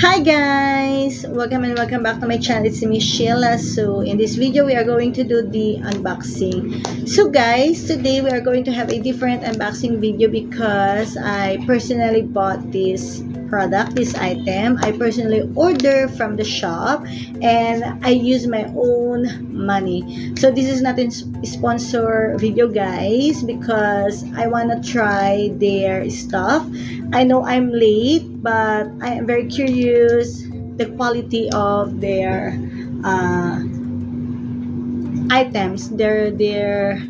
Hi guys! Welcome and welcome back to my channel. It's me, Sheila. So in this video, we are going to do the unboxing. So guys, today we are going to have a different unboxing video because I personally bought this product, this item. I personally ordered from the shop and I use my own money. So this is not a sponsor video guys because I want to try their stuff. I know I'm late, but I am very curious the quality of their items, their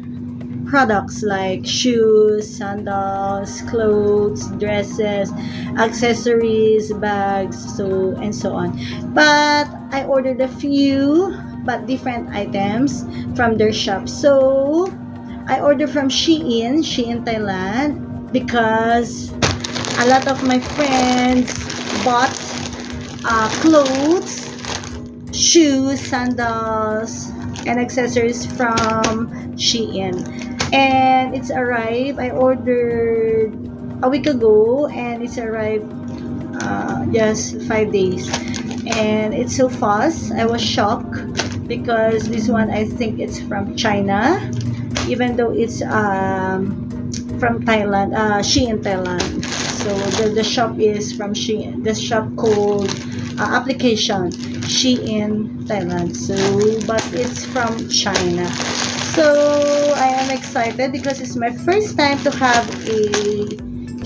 products like shoes, sandals, clothes, dresses, accessories, bags, so and so on. But I ordered a few but different items from their shop. So I ordered from Shein Thailand, because a lot of my friends bought clothes, shoes, sandals, and accessories from Shein. And it's arrived. I ordered a week ago and it's arrived just 5 days. And it's so fast. I was shocked because this one, I think it's from China, even though it's from Thailand, Shein Thailand. So the shop is from Shein. The shop called application Shein Thailand. So but it's from China. So I am excited because it's my first time to have a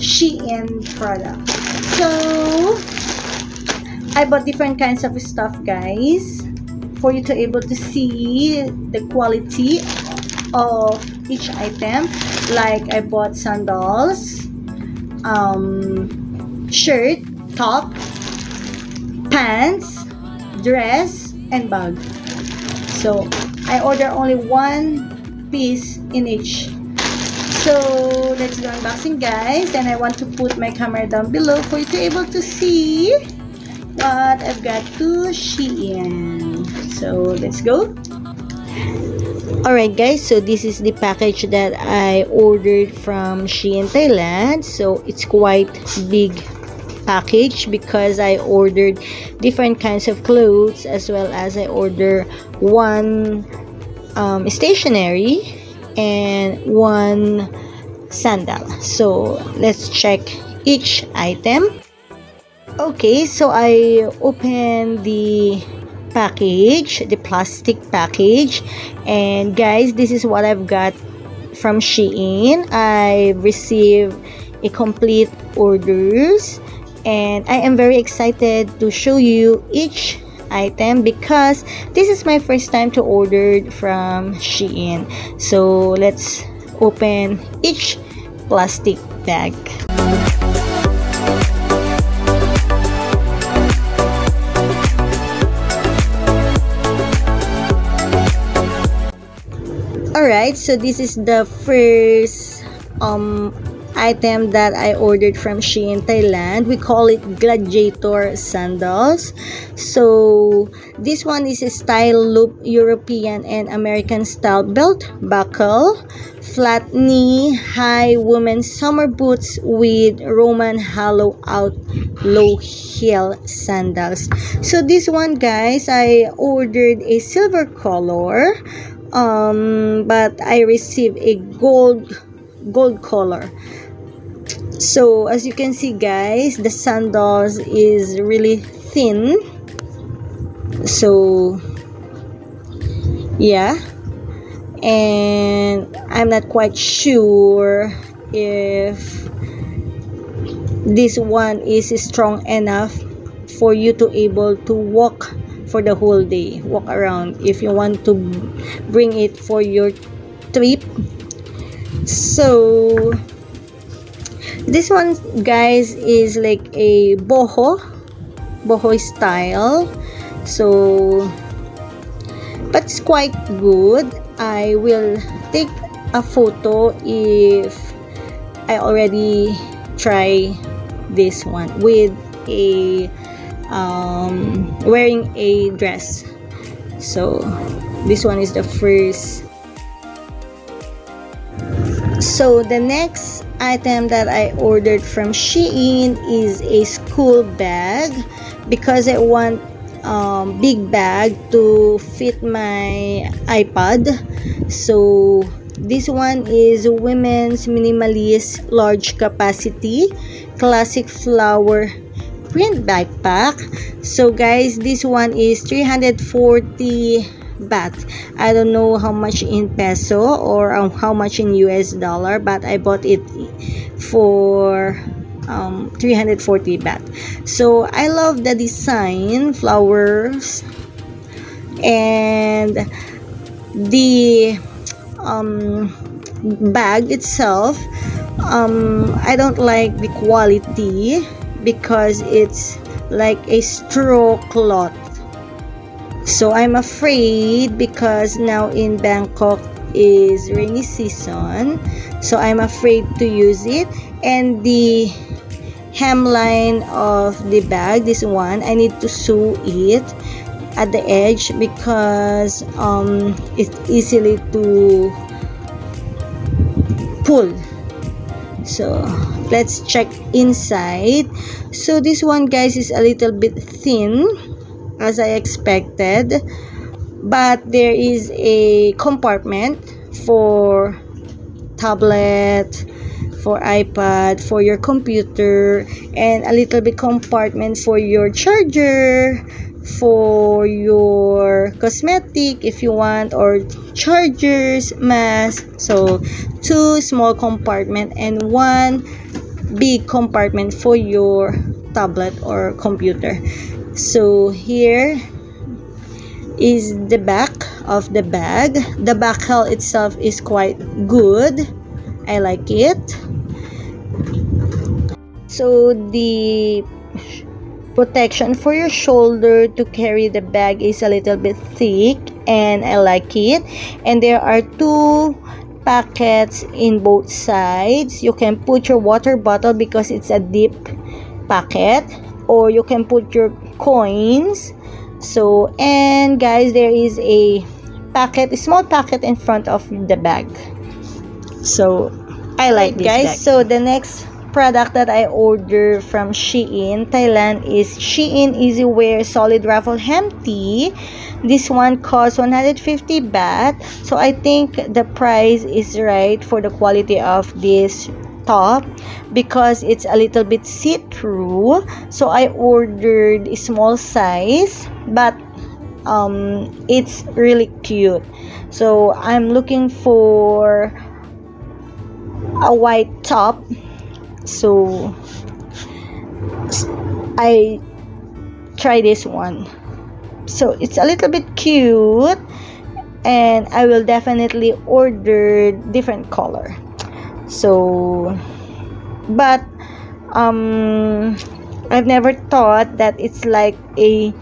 Shein product. So I bought different kinds of stuff guys for you to able to see the quality of each item. Like I bought sandals, shirt, top, pants, dress, and bag. So I order only one piece in each. So let's go unboxing guys, and I want to put my camera down below for you to able to see what I've got to Shein. So let's go. Alright guys, so this is the package that I ordered from Shein Thailand. So it's quite big package because I ordered different kinds of clothes, as well as I ordered one stationery and one sandal. So let's check each item. Okay, so I opened the package, the plastic package, and guys, this is what I've got from Shein. I received a complete orders, and I am very excited to show you each item because this is my first time to order from Shein. So let's open each plastic bag. Alright, so this is the first item that I ordered from Shein Thailand. We call it Gladiator sandals. So this one is a style loop European and American style belt buckle, flat knee, high women's summer boots with Roman hollow out low heel sandals. So this one guys, I ordered a silver color, but I received a gold color. So as you can see guys, the sandals is really thin. So yeah, and I'm not quite sure if this one is strong enough for you to able to walk for the whole day, walk around if you want to bring it for your trip. So this one guys is like a boho style, so but it's quite good. I will take a photo if I already try this one with a wearing a dress. So this one is the first. So the next item that I ordered from Shein is a school bag. because I want big bag to fit my iPad. So this one is women's minimalist large capacity classic flower print backpack. So guys, this one is 340 baht. I don't know how much in peso or how much in US dollar, but I bought it for 340 baht. So I love the design, flowers, and the bag itself. I don't like the quality because it's like a straw cloth. So I'm afraid, because now in Bangkok is rainy season, so I'm afraid to use it. And the hemline of the bag, this one, I need to sew it at the edge because it's easily to pull. So let's check inside. So this one, guys, is a little bit thin as I expected, but there is a compartment for tablet, for iPad, for your computer, and a little bit compartment for your charger, for your cosmetic if you want, or chargers, mask. So 2 small compartment and 1 big compartment for your tablet or computer. So here is the back of the bag. The back held itself is quite good. I like it. So the protection for your shoulder to carry the bag is a little bit thick, and I like it. And there are 2 pockets in both sides. You can put your water bottle because it's a deep pocket, or you can put your coins. So, and guys, there is a pocket, a small pocket in front of the bag. So I like this, guys, bag. So the next product that I ordered from Shein Thailand is Shein Easywear Solid Ruffle Hem Tee. This one costs 150 baht. So I think the price is right for the quality of this top because it's a little bit see-through. So I ordered a small size, but it's really cute. So I'm looking for a white top. So I try this one. So it's a little bit cute, and I will definitely order different color. So, but I've never thought that it's like a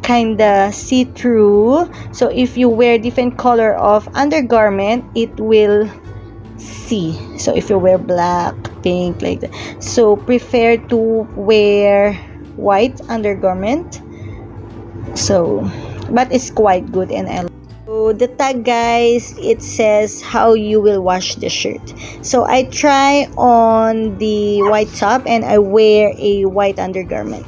kinda see-through. So if you wear different color of undergarment, it will see. So if you wear black, pink, like that, so prefer to wear white undergarment. So, but it's quite good, and I like. So the tag, guys, it says how you will wash the shirt. So I try on the white top and I wear a white undergarment.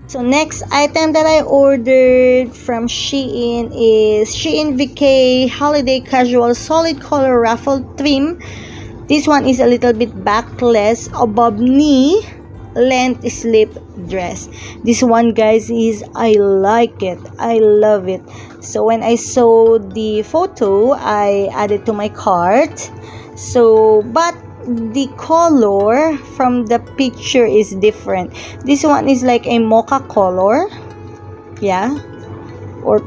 So next item that I ordered from Shein is Shein VK Holiday Casual Solid Color Ruffle Trim. This one is a little bit backless above knee length slip dress. This one, guys, is, I like it. I love it. So when I saw the photo, I added to my cart. So, but the color from the picture is different. This one is like a mocha color. Yeah. Or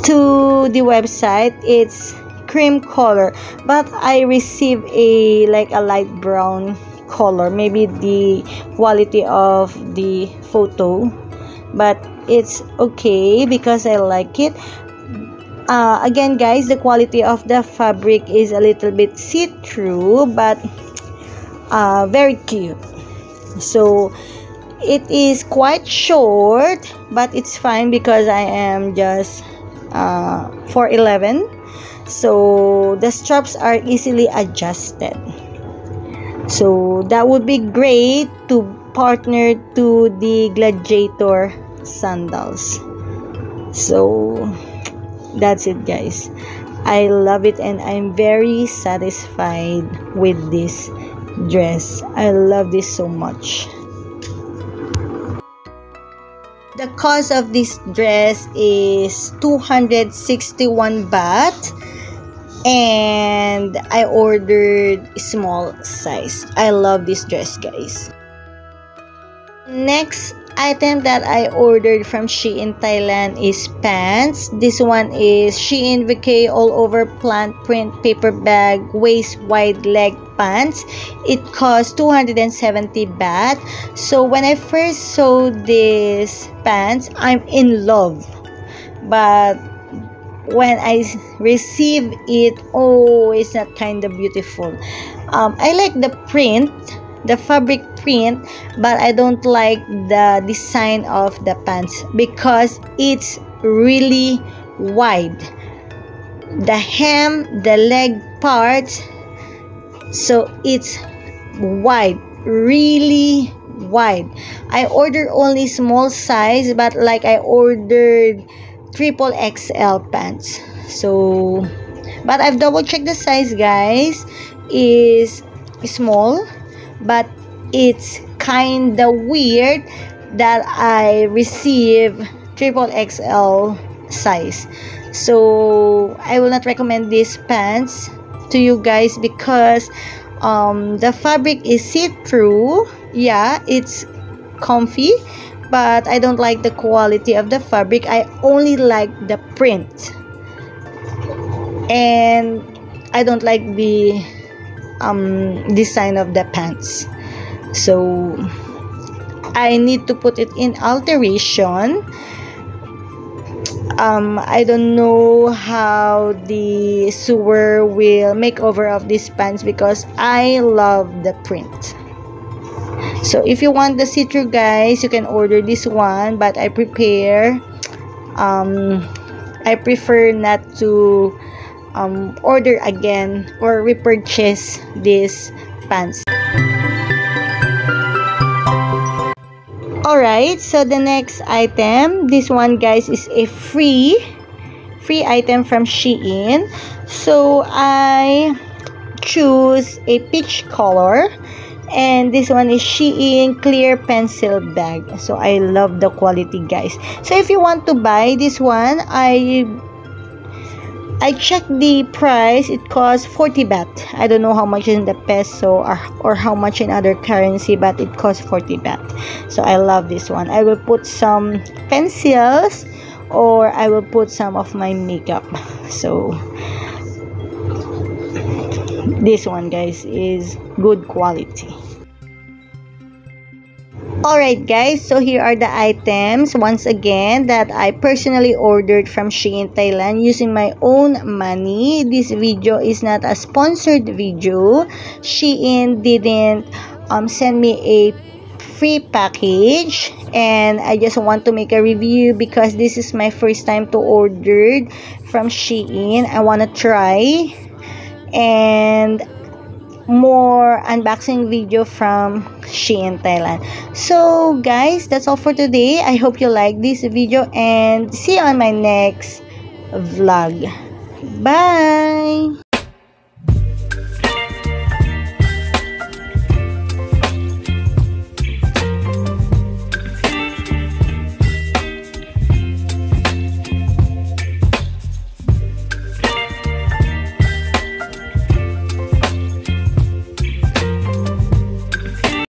to the website, it's cream color, but I received a like a light brown color. Maybe the quality of the photo, but it's okay because I like it. Again, guys, the quality of the fabric is a little bit see-through, but very cute. So it is quite short, but it's fine because I am just 4'11". So the straps are easily adjusted. So that would be great to partner to the Gladiator sandals. So that's it, guys. I love it and I'm very satisfied with this dress. I love this so much. The cost of this dress is 261 baht, and I ordered small size. I love this dress, guys. Next item that I ordered from Shein Thailand is pants. This one is Shein VK all over plant print paper bag waist wide leg pants. It cost 270 baht. So when I first saw this pants, I'm in love. But when I receive it, oh, it's not kind of beautiful. I like the print, the fabric print, but I don't like the design of the pants because it's really wide. The hem, the leg parts, so it's wide, really wide. I ordered only small size, but like I ordered triple XL pants. So but I've double checked the size, guys, is small, but it's kind of weird that I receive triple XL size. So I will not recommend these pants to you guys because the fabric is see-through. Yeah, it's comfy, but I don't like the quality of the fabric. I only like the print, and I don't like the design of the pants. So I need to put it in alteration. I don't know how the sewer will make over of these pants because I love the print. So if you want the see-through, guys, you can order this one, but I prefer not to order again or repurchase these pants. Alright, so the next item, this one, guys, is a free item from Shein. So I choose a peach color, and this one is Shein clear pencil bag. So I love the quality, guys. So if you want to buy this one, I checked the price. It costs 40 baht. I don't know how much in the peso or how much in other currency, but it costs 40 baht. So I love this one. I will put some pencils or I will put some of my makeup. So this one, guys, is good quality. Alright, guys, so here are the items once again that I personally ordered from Shein Thailand using my own money. This video is not a sponsored video. Shein didn't send me a free package, and I just want to make a review because this is my first time to order from Shein. I want to try and more unboxing video from Shein Thailand. So guys, that's all for today. I hope you like this video and see you on my next vlog. Bye.